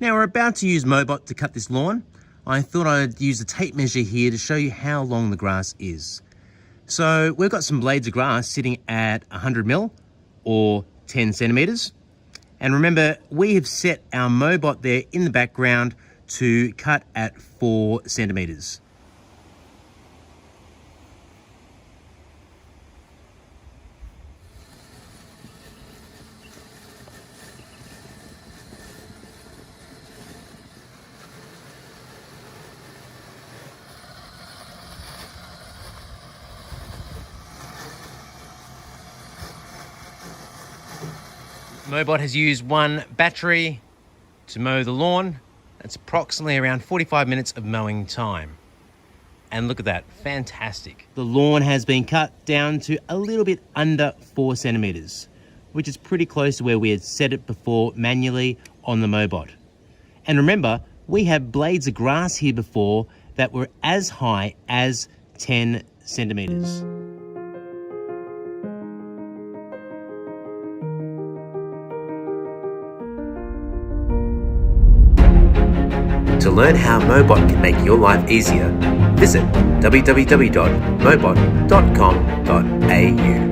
Now we're about to use MoeBot to cut this lawn. I thought I'd use a tape measure here to show you how long the grass is. So we've got some blades of grass sitting at 100 mil or 10 centimeters. And remember, we have set our MoeBot there in the background to cut at 4 centimeters. MoeBot has used one battery to mow the lawn. That's approximately around 45 minutes of mowing time. And look at that, fantastic. The lawn has been cut down to a little bit under 4 centimeters, which is pretty close to where we had set it before manually on the MoeBot. And remember, we have blades of grass here before that were as high as 10 centimeters. To learn how MoeBot can make your life easier, visit www.moebot.com.au.